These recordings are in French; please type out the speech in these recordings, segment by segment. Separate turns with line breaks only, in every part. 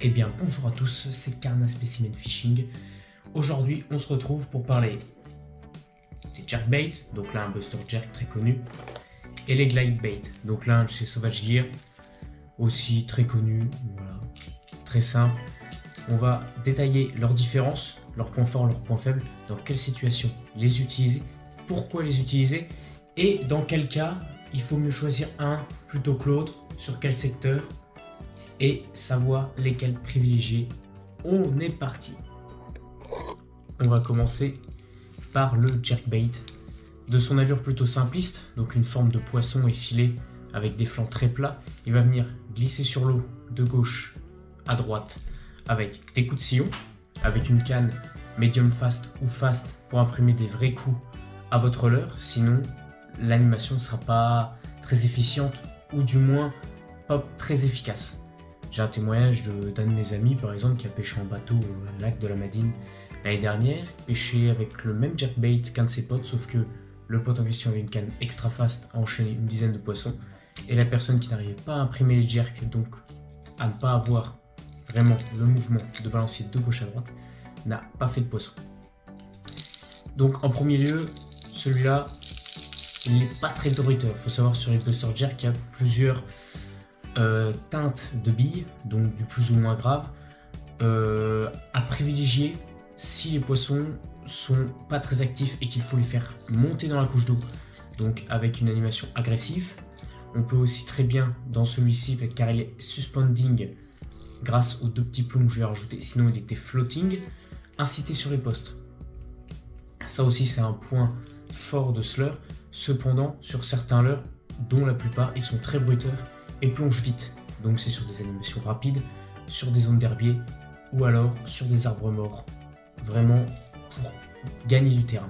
Eh bien bonjour à tous, c'est Carna Specimen Fishing. Aujourd'hui on se retrouve pour parler des jerkbait, donc là un buster jerk très connu, et les glidebait, donc là chez Sauvage Gear, aussi très connu, voilà, très simple. On va détailler leurs différences, leurs points forts, leurs points faibles, dans quelle situation les utiliser, pourquoi les utiliser, et dans quel cas il faut mieux choisir un plutôt que l'autre, sur quel secteur, et savoir lesquels privilégier. On est parti. On va commencer par le jerkbait. De son allure plutôt simpliste, donc une forme de poisson effilé avec des flancs très plats, il va venir glisser sur l'eau de gauche à droite avec des coups de sillon, avec une canne medium fast ou fast pour imprimer des vrais coups à votre leurre, sinon l'animation ne sera pas très efficiente ou du moins pas très efficace. J'ai un témoignage d'un de mes amis par exemple qui a pêché en bateau au lac de la Madine l'année dernière, pêché avec le même jerkbait qu'un de ses potes, sauf que le pote en question avait une canne extra fast à enchaîner une dizaine de poissons, et la personne qui n'arrivait pas à imprimer les jerks, donc à ne pas avoir vraiment le mouvement de balancier de gauche à droite, n'a pas fait de poisson. Donc en premier lieu, celui-là, il n'est pas très bruiteur. Il faut savoir sur les buster jerk qu'il y a plusieurs teintes de billes, donc du plus ou moins grave, à privilégier si les poissons sont pas très actifs et qu'il faut les faire monter dans la couche d'eau, donc avec une animation agressive. On peut aussi très bien dans celui-ci, car il est suspending grâce aux deux petits plombs que je vais rajouter, sinon il était floating, inciter sur les postes. Ça aussi c'est un point fort de ce leurre. Cependant sur certains leurres, dont la plupart, ils sont très bruiteurs et plongent vite, donc c'est sur des animations rapides, sur des zones d'herbier ou alors sur des arbres morts, vraiment pour gagner du terrain.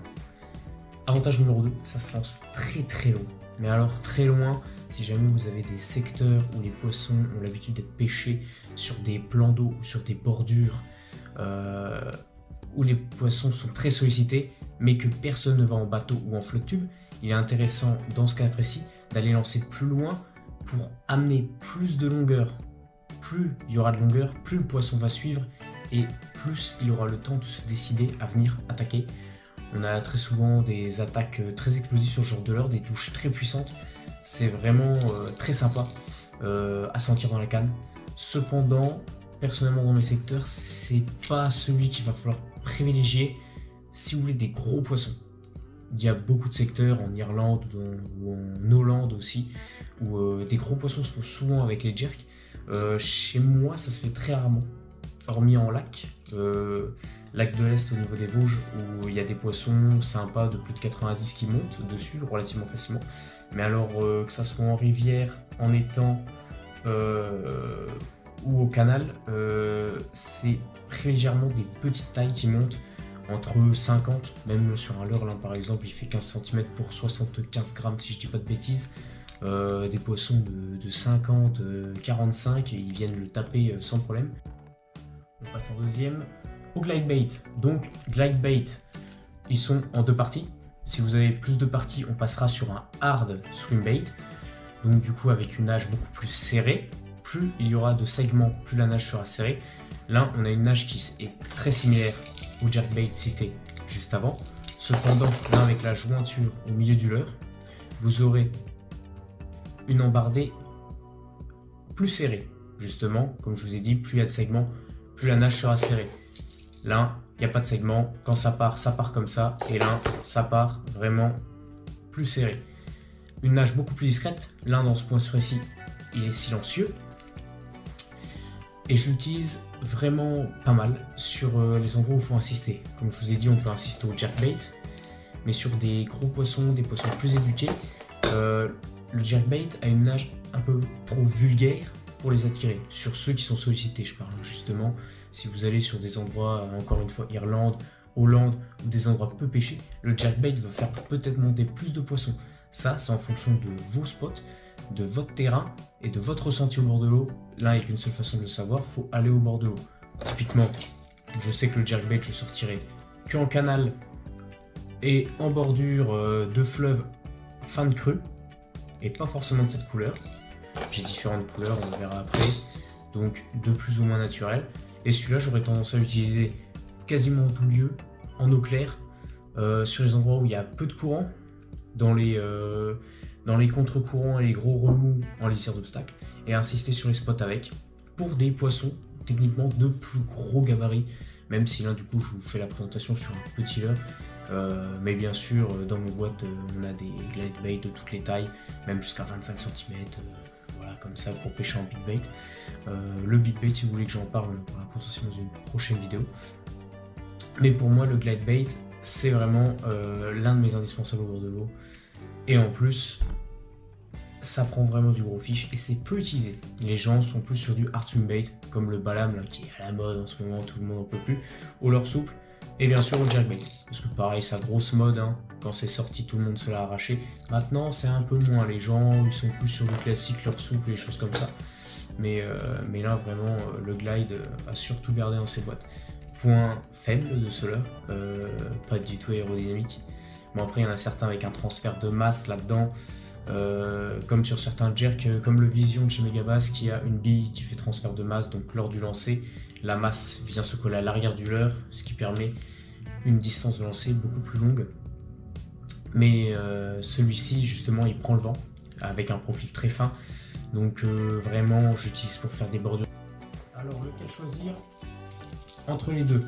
Avantage numéro 2, ça se lance très loin, mais alors très loin. Si jamais vous avez des secteurs où les poissons ont l'habitude d'être pêchés sur des plans d'eau ou sur des bordures où les poissons sont très sollicités mais que personne ne va en bateau ou en flotte tube, il est intéressant dans ce cas précis d'aller lancer plus loin pour amener plus de longueur. Plus il y aura de longueur, plus le poisson va suivre et plus il aura le temps de se décider à venir attaquer. On a très souvent des attaques très explosives sur ce genre de leurre, des touches très puissantes. C'est vraiment très sympa à sentir dans la canne. Cependant, personnellement dans mes secteurs, c'est pas celui qu'il va falloir privilégier si vous voulez des gros poissons. Il y a beaucoup de secteurs en Irlande ou en Hollande aussi où des gros poissons se font souvent avec les jerks. Chez moi, ça se fait très rarement, hormis en lac. Lac de l'Est au niveau des Vosges où il y a des poissons sympas de plus de 90 qui montent dessus relativement facilement. Mais alors que ça soit en rivière, en étang ou au canal, c'est privilégiément des petites tailles qui montent entre 50, même sur un leurre là par exemple il fait 15 cm pour 75 grammes si je dis pas de bêtises. Des poissons de 50, 45 et ils viennent le taper sans problème. On passe en deuxième au glidebait. Donc glidebait, ils sont en deux parties. Si vous avez plus de parties, on passera sur un hard swimbait. Donc du coup avec une nage beaucoup plus serrée. Plus il y aura de segments, plus la nage sera serrée. Là on a une nage qui est très similaire au jerkbait cité juste avant. Cependant là avec la jointure au milieu du leurre, vous aurez une embardée plus serrée. Justement, comme je vous ai dit, plus il y a de segments, plus la nage sera serrée. Là, il n'y a pas de segment. Quand ça part comme ça. Et là, ça part vraiment plus serré. Une nage beaucoup plus discrète. Là, dans ce point précis, il est silencieux. Et je l'utilise vraiment pas mal sur les endroits où il faut insister. Comme je vous ai dit, on peut insister au jerkbait. Mais sur des gros poissons, des poissons plus éduqués, le jerkbait a une nage un peu trop vulgaire pour les attirer. Sur ceux qui sont sollicités, je parle justement. Si vous allez sur des endroits, encore une fois, Irlande, Hollande, ou des endroits peu pêchés, le jerkbait va faire peut-être monter plus de poissons. Ça, c'est en fonction de vos spots, de votre terrain et de votre ressenti au bord de l'eau. Là, il n'y a qu'une seule façon de le savoir, il faut aller au bord de l'eau. Typiquement, je sais que le jerkbait, je sortirai qu'en canal et en bordure de fleuve fin de crue, et pas forcément de cette couleur. J'ai différentes couleurs, on verra après. donc de plus ou moins naturel. Et celui-là, j'aurais tendance à l'utiliser quasiment en tout lieu, en eau claire, sur les endroits où il y a peu de courant, dans les contre-courants et les gros remous en lisière d'obstacle, et insister sur les spots avec, pour des poissons techniquement de plus gros gabarits, même si là du coup je vous fais la présentation sur un petit leurre. Mais bien sûr, dans mes boîtes, on a des glide bait de toutes les tailles, même jusqu'à 25 cm, voilà, comme ça pour pêcher en big bait. Le big bait, si vous voulez que j'en parle, on en parlera potentiellement dans une prochaine vidéo. Mais pour moi, le glide bait, c'est vraiment l'un de mes indispensables au bord de l'eau. Et en plus, ça prend vraiment du gros fiche et c'est peu utilisé. Les gens sont plus sur du hard swim bait, comme le balam là, qui est à la mode en ce moment, tout le monde n'en peut plus, au leurre souple, et bien sûr au jerkbait. Parce que pareil, sa grosse mode, hein, quand c'est sorti, tout le monde se l'a arraché. Maintenant, c'est un peu moins, les gens ils sont plus sur du classique, leurre souple et des choses comme ça. Mais là, vraiment, le glide a surtout gardé dans ses boîtes. Point faible de ce leurre, pas du tout aérodynamique. Bon, après, il y en a certains avec un transfert de masse là-dedans. Comme sur certains jerks, comme le Vision de chez Megabass qui a une bille qui fait transfert de masse, donc lors du lancer, la masse vient se coller à l'arrière du leurre, ce qui permet une distance de lancer beaucoup plus longue. Mais celui-ci, justement, il prend le vent avec un profil très fin, donc vraiment, j'utilise pour faire des bordures. Alors, lequel choisir entre les deux?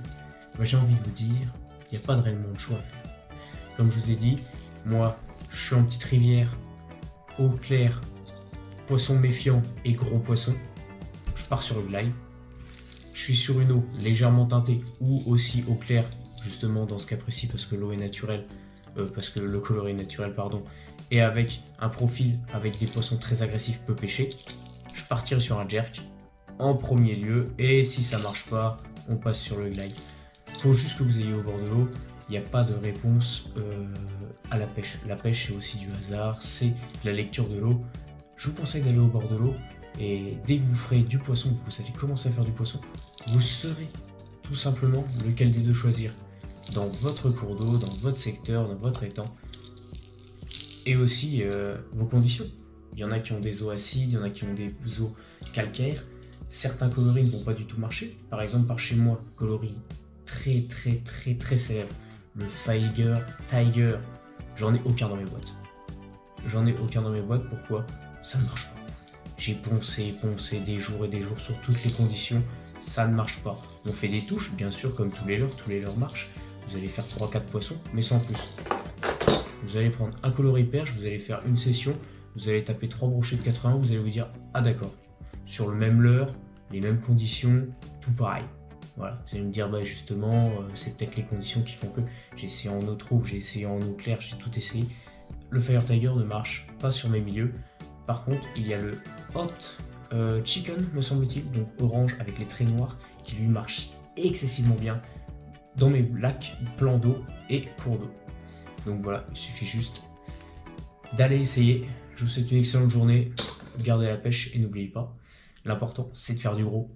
J'ai envie de vous dire, il n'y a pas de réellement de choix à faire. Comme je vous ai dit, moi, je suis en petite rivière, eau claire, poisson méfiant et gros poisson. Je pars sur le glide. Je suis sur une eau légèrement teintée ou aussi eau claire, justement dans ce cas précis parce que l'eau est naturelle, parce que le coloris est naturel, pardon, et avec un profil avec des poissons très agressifs peu pêchés. Je partirai sur un jerk en premier lieu et si ça marche pas, on passe sur le glide. Faut juste que vous ayez au bord de l'eau. Il n'y a pas de réponse à la pêche. La pêche, c'est aussi du hasard, c'est la lecture de l'eau. Je vous conseille d'aller au bord de l'eau et dès que vous ferez du poisson, que vous allez commencer à faire du poisson, vous saurez tout simplement lequel des deux choisir dans votre cours d'eau, dans votre secteur, dans votre étang et aussi vos conditions. Il y en a qui ont des eaux acides, il y en a qui ont des eaux calcaires. Certains coloris ne vont pas du tout marcher. Par exemple, par chez moi, coloris très célèbre. Le Tiger, j'en ai aucun dans mes boîtes. Pourquoi? Ça ne marche pas. J'ai poncé des jours et des jours sur toutes les conditions, ça ne marche pas. On fait des touches, bien sûr, comme tous les leurres marchent. Vous allez faire 3-4 poissons, mais sans plus. Vous allez prendre un coloris perche, vous allez faire une session, vous allez taper 3 brochets de 80, vous allez vous dire, ah d'accord, sur le même leurre, les mêmes conditions, tout pareil. Voilà, vous allez me dire, bah justement, c'est peut-être les conditions qui font que j'ai essayé en eau trouble, j'ai essayé en eau claire, j'ai tout essayé. Le Fire Tiger ne marche pas sur mes milieux. Par contre, il y a le Hot Chicken, me semble-t-il, donc orange avec les traits noirs, qui lui marche excessivement bien dans mes lacs, plans d'eau et cours d'eau. Donc voilà, il suffit juste d'aller essayer. Je vous souhaite une excellente journée, gardez la pêche et n'oubliez pas, l'important c'est de faire du gros.